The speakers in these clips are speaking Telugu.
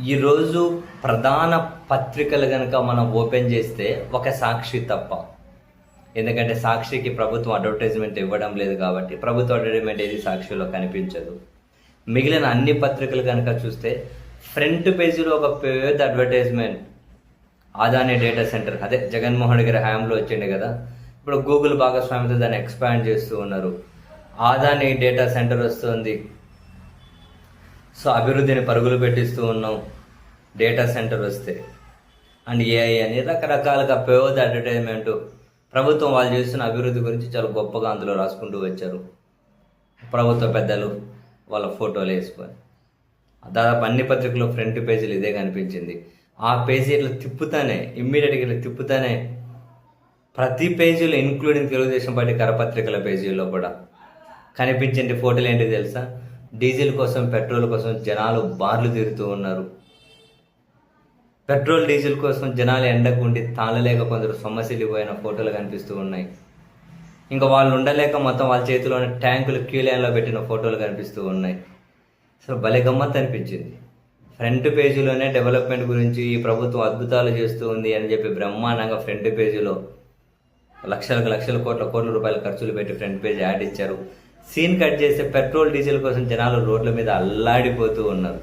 ఈరోజు ప్రధాన పత్రికలు కనుక మనం ఓపెన్ చేస్తే ఒక సాక్షి తప్ప. ఎందుకంటే సాక్షికి ప్రభుత్వం అడ్వర్టైజ్మెంట్ ఇవ్వడం లేదు కాబట్టి ప్రభుత్వ అడ్వర్టైజ్మెంట్ ఏది సాక్షిలో కనిపించదు. మిగిలిన అన్ని పత్రికలు కనుక చూస్తే ఫ్రంట్ పేజీలో ఒక పెద్ద అడ్వర్టైజ్మెంట్ అదానీ డేటా సెంటర్, అదే జగన్మోహన్ రెడ్డి గారి హయాంలో వచ్చింది కదా. ఇప్పుడు గూగుల్ భాగస్వామ్యంతో దాన్ని ఎక్స్పాండ్ చేస్తూ ఉన్నారు. అదానీ డేటా సెంటర్ వస్తుంది, సో అభివృద్ధిని పరుగులు పెట్టిస్తూ ఉన్నాం డేటా సెంటర్ వస్తే. అండ్ ఏఐ అని రకరకాలుగా పెద్ద అడ్వర్టైజ్మెంటు ప్రభుత్వం వాళ్ళు చేస్తున్న అభివృద్ధి గురించి చాలా గొప్పగా అందులో రాసుకుంటూ వచ్చారు. ప్రభుత్వ పెద్దలు వాళ్ళ ఫోటోలు వేసుకొని దాదాపు అన్ని పత్రికల్లో ఫ్రంట్ పేజీలు ఇదే కనిపించింది. ఆ పేజీ ఇట్లా తిప్పుతానే, ఇమ్మీడియట్గా ఇట్లా తిప్పుతానే ప్రతి పేజీలో ఇంక్లూడింగ్ తెలుగుదేశం పార్టీ కరపత్రికల పేజీల్లో కూడా కనిపించే ఫోటోలు ఏంటి తెలుసా? డీజిల్ కోసం, పెట్రోల్ కోసం జనాలు బార్లు తిరుగుతూ ఉన్నారు. పెట్రోల్ డీజిల్ కోసం జనాలు ఎండకు ఉండి తాళలేక కొందరు సొమ్మసిల్లి పోయిన ఫోటోలు కనిపిస్తూ ఉన్నాయి. ఇంకా వాళ్ళు ఉండలేక మొత్తం వాళ్ళ చేతిలోని ట్యాంకులు క్యూ లైన్లో పెట్టిన ఫోటోలు కనిపిస్తూ ఉన్నాయి. సో భలే గమ్మత్ అనిపించింది. ఫ్రంట్ పేజీలోనే డెవలప్మెంట్ గురించి ఈ ప్రభుత్వం అద్భుతాలు చేస్తూ ఉంది అని చెప్పి బ్రహ్మాండంగా ఫ్రంట్ పేజీలో లక్షల కోట్ల రూపాయల ఖర్చులు పెట్టి ఫ్రంట్ పేజీ యాడ్ ఇచ్చారు. సీన్ కట్ చేస్తే పెట్రోల్ డీజిల్ కోసం జనాలు రోడ్ల మీద అల్లాడిపోతూ ఉన్నారు.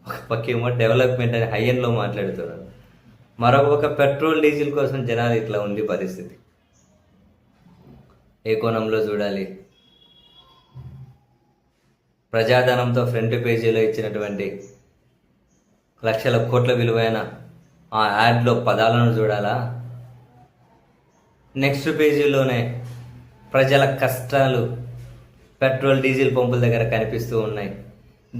ఒక పక్కేమో డెవలప్మెంట్ అని హైయన్లో మాట్లాడుతున్నారు, మరొక పక్క పెట్రోల్ డీజిల్ కోసం జనాలు ఇట్లా ఉంది పరిస్థితి. ఏ కోణంలో చూడాలి? ప్రజాధనంతో ఫ్రంట్ పేజీలో ఇచ్చినటువంటి లక్షల కోట్ల విలువైన ఆ యాడ్లో పదాలను చూడాలా? నెక్స్ట్ పేజీలోనే ప్రజల కష్టాలు పెట్రోల్ డీజిల్ పంపుల దగ్గర కనిపిస్తూ ఉన్నాయి.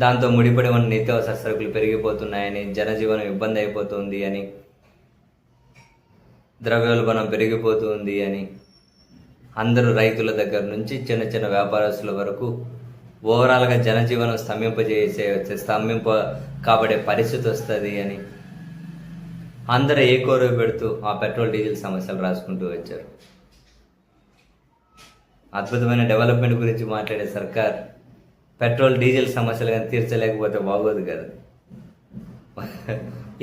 దాంతో ముడిపడి ఉన్న నిత్యావసర సరుకులు పెరిగిపోతున్నాయని, జనజీవనం ఇబ్బంది అయిపోతుంది అని, ద్రవ్యోల్బణం పెరిగిపోతుంది అని, అందరూ రైతుల దగ్గర నుంచి చిన్న చిన్న వ్యాపారస్తుల వరకు ఓవరాల్గా జనజీవనం స్తంభింప కాబడే పరిస్థితి వస్తుంది అని అందరూ ఏకోరవ పెడుతూ ఆ పెట్రోల్ డీజిల్ సమస్యలు రాసుకుంటూ వచ్చారు. అద్భుతమైన డెవలప్మెంట్ గురించి మాట్లాడే సర్కార్ పెట్రోల్ డీజిల్ సమస్యలు కానీ తీర్చలేకపోతే బాగోదు కదా.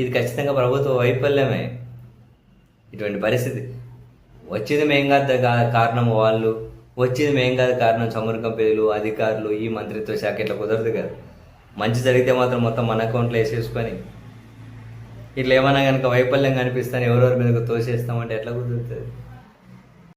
ఇది ఖచ్చితంగా ప్రభుత్వ వైఫల్యమే. ఇటువంటి పరిస్థితి వచ్చింది మేం కాదు కారణం వాళ్ళు, వచ్చింది మేం కాదు కారణం చమురు కంపెనీలు, అధికారులు, ఈ మంత్రిత్వ శాఖ, ఇట్లా కుదరదు కదా. మంచి జరిగితే మాత్రం మొత్తం మన అకౌంట్లో వేసేసుకొని ఇట్లా ఏమన్నా కనుక వైఫల్యం కనిపిస్తాను ఎవరెవరి మీదకు తోసేస్తామంటే ఎట్లా కుదురుతుంది?